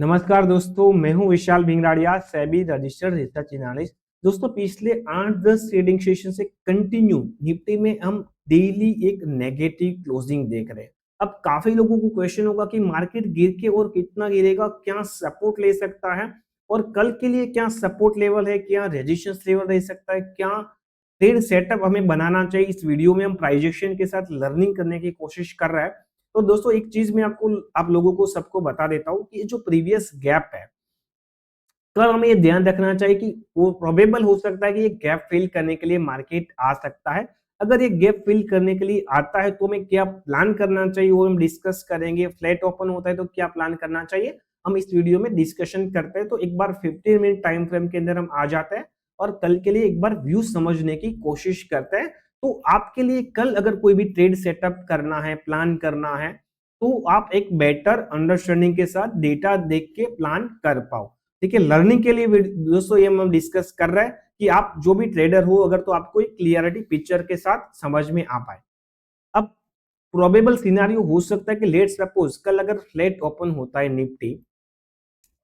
नमस्कार दोस्तों, मैं हूं विशाल भिंगराड़िया, सेबी रजिस्टर्ड रिसर्च एनालिस्ट। दोस्तों, पिछले 8-10 ट्रेडिंग सेशन से कंटिन्यू निफ्टी में हम डेली एक नेगेटिव क्लोजिंग देख रहे हैं। अब काफी लोगों को क्वेश्चन होगा कि मार्केट गिर के और कितना गिरेगा, क्या सपोर्ट ले सकता है और कल के लिए क्या सपोर्ट लेवल है, क्या रेजिस्टेंस लेवल रह सकता है, क्या ट्रेड सेटअप हमें बनाना चाहिए। इस वीडियो में हम प्राइजेक्शन के साथ लर्निंग करने की कोशिश कर रहे हैं। तो दोस्तों, एक चीज मैं आप लोगों को सबको बता देता हूं कि ये जो प्रीवियस गैप है, कल हमें ये ध्यान रखना चाहिए कि वो प्रोबेबल हो सकता है कि ये गैप फिल करने के लिए मार्केट आ सकता है। अगर ये गैप फिल करने के लिए आता है तो हमें क्या प्लान करना चाहिए वो हम डिस्कस करेंगे। फ्लैट ओपन होता है तो क्या प्लान करना चाहिए, हम इस वीडियो में डिस्कशन करते हैं। तो एक बार 15 मिनट टाइम फ्रेम के अंदर हम आ जाते हैं और कल के लिए एक बार व्यू समझने की कोशिश करते हैं। तो आपके लिए कल अगर कोई भी ट्रेड सेटअप करना है, प्लान करना है, तो आप एक बेटर अंडरस्टैंडिंग के साथ डेटा देख के प्लान कर पाओ। ठीक है, लर्निंग के लिए दोस्तों ये हम डिस्कस कर रहे हैं कि आप जो भी ट्रेडर हो, अगर तो आपको एक क्लियरिटी पिक्चर के साथ समझ में आ पाए। अब प्रोबेबल सिनेरियो हो सकता है कि लेट्स सपोज कल अगर फ्लैट ओपन होता है निफ्टी,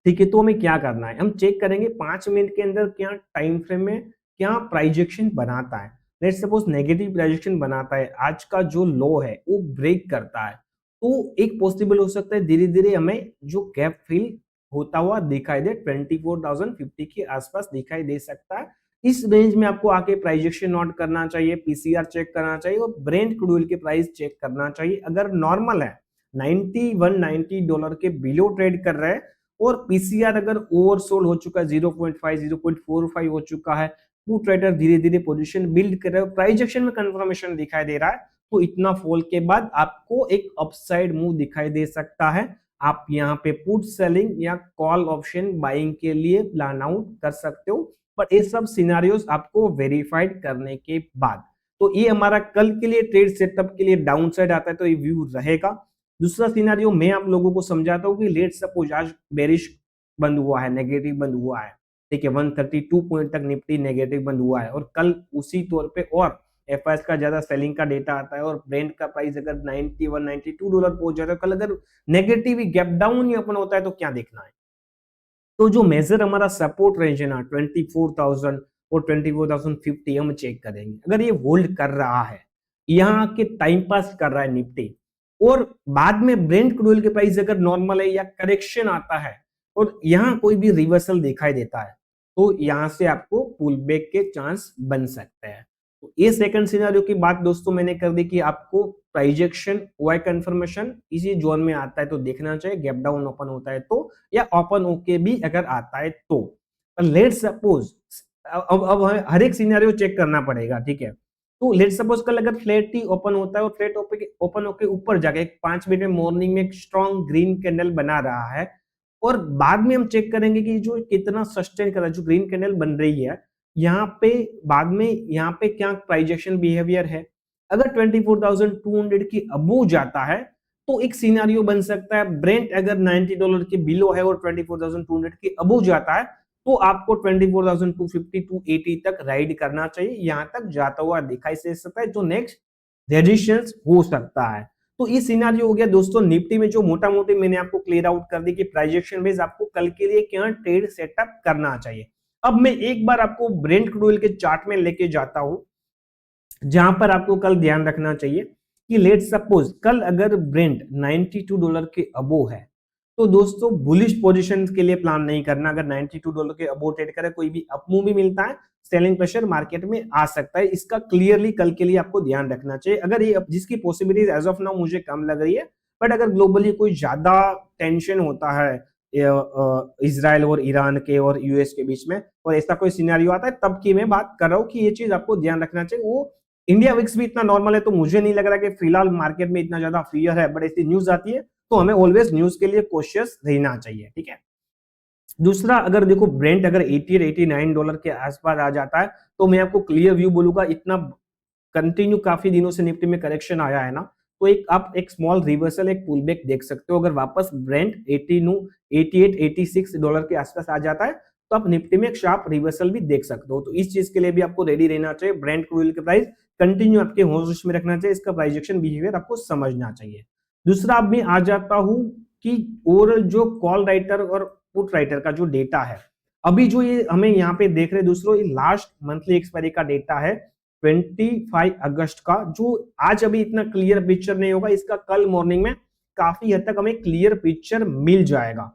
ठीक है, तो हमें क्या करना है, हम चेक करेंगे 5 मिनट के अंदर क्या टाइम फ्रेम में क्या प्राइजेक्शन बनाता है। लेट्स सपोज नेगेटिव प्राइजेक्शन बनाता है, आज का जो लो है वो ब्रेक करता है, तो एक पॉसिबल हो सकता है धीरे धीरे हमें जो गैप फिल होता हुआ दिखाई दे 24,050 के आसपास दिखाई दे सकता है। इस रेंज में आपको आके प्राइजेक्शन नोट करना चाहिए, पीसीआर चेक करना चाहिए और ब्रेंट क्रूड ऑयल के प्राइस चेक करना चाहिए। अगर नॉर्मल है, 91-90 डॉलर के बिलो ट्रेड कर रहे हैं और पीसीआर अगर ओवरसोल्ड हो चुका है, 0.5 0.45 हो चुका है, तो ट्रेडर धीरे धीरे पोजीशन बिल्ड कर रहे हो, प्राइजेक्शन में कंफर्मेशन दिखाई दे रहा है, तो इतना फॉल के बाद आपको एक अपसाइड मूव दिखाई दे सकता है। आप यहाँ पे पुट सेलिंग या कॉल ऑप्शन बाइंग के लिए प्लान आउट कर सकते हो, बट ये सब सिनारियोस आपको वेरीफाइड करने के बाद। तो ये हमारा कल के लिए ट्रेड सेटअप के लिए डाउन साइड आता है तो ये व्यू रहेगा। दूसरा सिनारियो मैं आप लोगों को समझाता हूँ कि लेट सपोज आज बेरिश बंद हुआ है, नेगेटिव बंद हुआ है, ठीक है, 132 पॉइंट तक निफ्टी नेगेटिव बंद हुआ है और कल उसी तौर पे और एफआईएस का ज्यादा सेलिंग का डेटा आता है और ब्रेंट का प्राइस अगर 91-92 डॉलर पहुंच जाता है, कल अगर नेगेटिव गैप डाउन ही ओपन होता है तो क्या देखना है। तो जो मेजर हमारा सपोर्ट रेंज है ना 24,000 और 24,050 हम चेक करेंगे। अगर ये होल्ड कर रहा है, यहाँ के टाइम पास कर रहा है निफ्टी और बाद में ब्रेंट क्रूड ऑयल के प्राइस अगर नॉर्मल है या करेक्शन आता है और यहाँ कोई भी रिवर्सल दिखाई देता है, तो यहाँ से आपको पुल बैक के चांस बन सकते हैं। तो ये सेकंड सिनेरियो की बात दोस्तों मैंने कर दी कि आपको प्राइजेक्शन वाई कंफर्मेशन इसी जोन में आता है तो देखना चाहिए, गैप डाउन ओपन होता है तो, या ओपन होके भी अगर आता है तो। लेट सपोज अब हर एक सिनेरियो चेक करना पड़ेगा, ठीक है। तो लेट सपोज कल अगर फ्लैट ही ओपन होता है और फ्लैट ओपन होके ऊपर जाके 5 मिनट में मॉर्निंग में एक स्ट्रॉन्ग ग्रीन कैंडल बना रहा है और बाद में हम चेक करेंगे कि जो कितना सस्टेन कर रहा है, जो ग्रीन कैंडल बन रही है यहाँ पे, बाद में यहाँ पे क्या प्राइजेक्शन बिहेवियर है। अगर 24,200 की अबो जाता है तो एक सिनेरियो बन सकता है, ब्रेंट अगर 90 डॉलर के बिलो है और 24,200 के अबो जाता है तो आपको 24,250 280 तक राइड करना चाहिए। यहां तक जाता हुआ दिखाई दे सकता है, जो नेक्स्ट रेजिस्टेंस हो सकता है। तो ये सिनेरियो हो गया दोस्तों निफ्टी में, जो मोटा मोटी मैंने आपको क्लियर आउट कर दी कि प्राइजेक्शन बेस आपको कल के लिए क्या ट्रेड सेटअप करना चाहिए। अब मैं एक बार आपको ब्रेंट क्रूड ऑयल के चार्ट में लेके जाता हूं, जहां पर आपको कल ध्यान रखना चाहिए कि लेट सपोज कल अगर ब्रेंट 92 डॉलर के अबो है तो दोस्तों बुलिश पोजीशन के लिए प्लान नहीं करना। अगर 92 डॉलर के अबो ट्रेड करे, कोई भी अपमूव भी मिलता है, सेलिंग प्रेशर मार्केट में आ सकता है, इसका क्लियरली कल के लिए आपको ध्यान रखना चाहिए। अगर ये जिसकी पॉसिबिलिटीज एज ऑफ नाउ मुझे कम लग रही है, बट अगर ग्लोबली कोई ज्यादा टेंशन होता है इजराइल और ईरान के और यूएस के बीच में और ऐसा कोई सिनेरियो आता है, तब की मैं बात कर रहा हूँ कि ये चीज आपको ध्यान रखना चाहिए। वो इंडिया विक्स भी इतना नॉर्मल है तो मुझे नहीं लग रहा कि फिलहाल मार्केट में इतना ज्यादा फियर है, बट ऐसी न्यूज आती है तो हमें ऑलवेज न्यूज के लिए कॉशियस रहना चाहिए, ठीक है। दूसरा, अगर देखो ब्रेंट अगर 88-89 डॉलर के आसपास आ जाता है तो मैं आपको क्लियर व्यू बोलूंगा, इतना कंटिन्यू काफी दिनों से निफ्टी में करेक्शन आया है ना, तो एक आप एक स्मॉल रिवर्सल, एक पुल बैक देख सकते हो। अगर वापस ब्रेंट 88-86 डॉलर के आसपास आ जाता है तो आप निफ्टी में एक शार्प रिवर्सल भी देख सकते हो। तो इस चीज के लिए भी आपको रेडी रहना चाहिए। ब्रेंट क्रूड ऑयल के प्राइस कंटिन्यू आपके होश में रखना चाहिए, इसका प्राइजेक्शन बिहेवियर आपको समझना चाहिए। दूसरा, अब मैं आ जाता हूं कि ओवरऑल जो कॉल राइटर और पुट राइटर का जो डेटा है, अभी जो ये हमें यहाँ पे देख रहे हैं दोस्तों, ये लास्ट मंथली एक्सपायरी का डेटा है 25 अगस्त का, जो आज अभी इतना क्लियर पिक्चर नहीं होगा, इसका कल मॉर्निंग में काफी हद तक हमें क्लियर पिक्चर मिल जाएगा।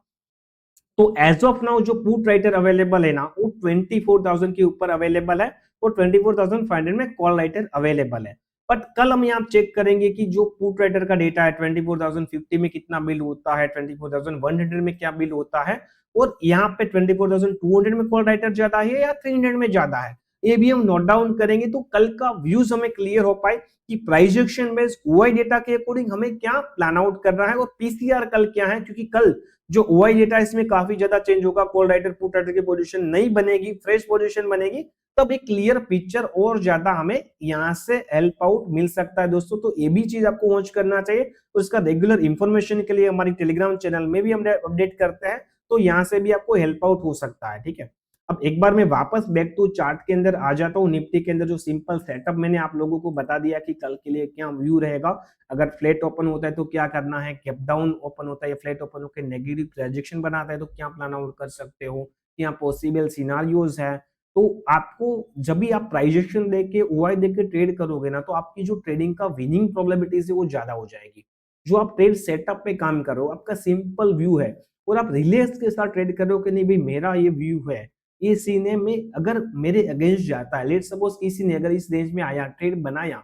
तो एज ऑफ नाउ जो पुट राइटर अवेलेबल है ना, वो 24,000 के ऊपर अवेलेबल है और 24,500 में कॉल राइटर अवेलेबल है। बट कल हम यहाँ चेक करेंगे कि जो पुट राइटर का डेटा है 24,050 में कितना बिल होता है, 24,100 में क्या बिल होता है, और यहाँ पे 24,200 में कॉल राइटर ज्यादा है या 300 में ज्यादा है, ये भी हम नोट डाउन करेंगे। तो कल का व्यूज हमें क्लियर हो पाए कि price action based OI data के अकॉर्डिंग हमें क्या प्लान आउट करना है और पीसीआर कल क्या है, क्योंकि कल जो ओआई डेटा इसमें काफी ज्यादा चेंज होगा, कॉल राइटर पुट राइटर की पोजीशन नहीं बनेगी, फ्रेश पोजीशन बनेगी, तब एक क्लियर पिक्चर और ज्यादा हमें यहां से हेल्प आउट मिल सकता है दोस्तों। तो ये भी चीज आपको वॉच करना चाहिए, उसका रेगुलर इंफॉर्मेशन के लिए हमारी टेलीग्राम चैनल में भी हम अपडेट करते हैं, तो यहाँ से भी आपको हेल्प आउट हो सकता है, ठीक है। अब एक बार मैं वापस बैक टू चार्ट के अंदर आ जाता हूँ। निफ्टी के अंदर जो सिंपल सेटअप मैंने आप लोगों को बता दिया कि कल के लिए क्या व्यू रहेगा, अगर फ्लैट ओपन होता है तो क्या करना है, गैप डाउन ओपन होता है या फ्लैट ओपन होकर नेगेटिव प्रोजेक्शन बनाता है तो क्या प्लान आउट कर सकते हो, यहाँ पॉसिबल सिनारियोज है। तो आपको जब भी आप प्राइस एक्शन देके ओआई देके ट्रेड करोगे ना, तो आपकी जो ट्रेडिंग का विनिंग प्रोबेबिलिटीज है वो ज्यादा हो जाएगी। जो आप ट्रेड सेटअप पे काम कर रहे हो, आपका सिंपल व्यू है और आप रिलैक्स के साथ ट्रेड कर रहे हो कि नहीं भाई मेरा ये व्यू है, इसी ने में अगर मेरे अगेंस्ट जाता है, लेट सपोज इसी ने अगर इस रेंज में आया, ट्रेड बनाया,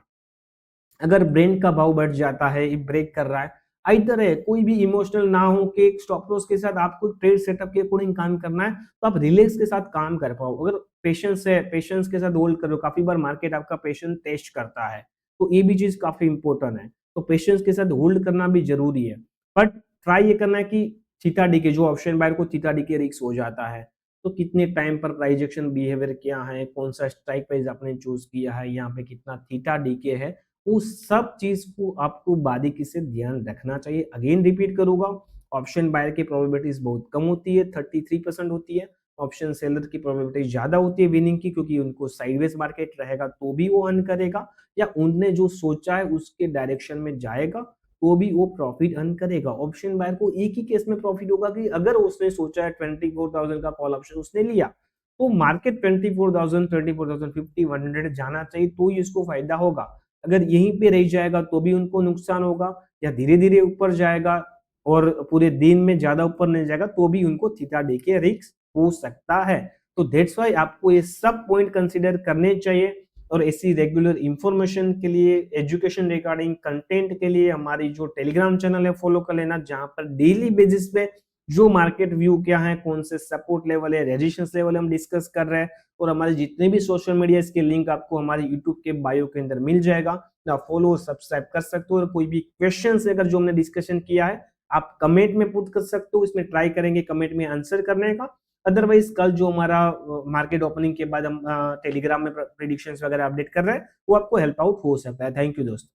अगर ब्रेंड का भाव बढ़ जाता है, ब्रेक कर रहा है, इधर है, कोई भी इमोशनल ना हो कि स्टॉप लॉस के साथ आपको ट्रेड सेटअप के अकॉर्डिंग काम करना है, तो आप रिलैक्स के साथ काम कर पाओ। अगर पेशेंस है, पेशेंस के साथ होल्ड करो, काफी बार मार्केट आपका पेशेंस टेस्ट करता है, तो ये भी चीज काफी इंपॉर्टेंट है, तो पेशेंस के साथ होल्ड करना भी जरूरी है। बट ट्राई ये करना है कि थीटा डी के जो ऑप्शन बायर को थीटा डी के रिस्क हो जाता है, तो कितने टाइम पर प्राइस एक्शन बिहेवियर क्या है, कौन सा स्ट्राइक प्राइस आपने चूज किया है, यहाँ पे कितना थीटा डी के है, उस सब चीज को आपको बारीकी से ध्यान रखना चाहिए। अगेन रिपीट करूंगा, ऑप्शन बायर की प्रोबेबिलिटीज बहुत कम होती है, 33% होती है। ऑप्शन सेलर की प्रोबेबिलिटी ज्यादा होती है विनिंग की, क्योंकि उनको साइडवेज मार्केट रहेगा तो भी वो अर्न करेगा, या उनने जो सोचा है उसके डायरेक्शन में जाएगा तो भी वो प्रॉफिट अर्न करेगा। ऑप्शन बायर को एक ही केस में प्रॉफिट होगा कि अगर उसने सोचा है 24,000 का कॉल ऑप्शन उसने लिया, तो मार्केट 24,000, 24,050, 100 जाना चाहिए तो ही इसको फायदा होगा। अगर यहीं पे रह जाएगा तो भी उनको नुकसान होगा, या धीरे धीरे ऊपर जाएगा और पूरे दिन में ज्यादा ऊपर नहीं जाएगा तो भी उनको थीटा डी के रिस्क हो सकता है। तो दैट्स वाई आपको ये सब पॉइंट कंसीडर करने चाहिए, और ऐसी रेगुलर इंफॉर्मेशन के लिए, एजुकेशन रिगार्डिंग कंटेंट के लिए हमारी जो टेलीग्राम चैनल है फॉलो कर लेना, जहां पर डेली बेसिस पे जो मार्केट व्यू क्या है, कौन से सपोर्ट लेवल है, रेजिस्टेंस लेवल हम डिस्कस कर रहे हैं, और हमारे जितने भी सोशल मीडिया इसके लिंक आपको हमारे यूट्यूब के बायो के अंदर मिल जाएगा, आप फॉलो सब्सक्राइब कर सकते हो। और कोई भी क्वेश्चन है अगर जो हमने डिस्कशन किया है, आप कमेंट में पुट कर सकते हो, इसमें ट्राई करेंगे कमेंट में आंसर करने का। अदरवाइज कल जो हमारा मार्केट ओपनिंग के बाद हम टेलीग्राम में प्रेडिक्शंस वगैरह अपडेट कर रहे हैं, वो आपको हेल्प आउट हो सकता है। थैंक यू दोस्तों।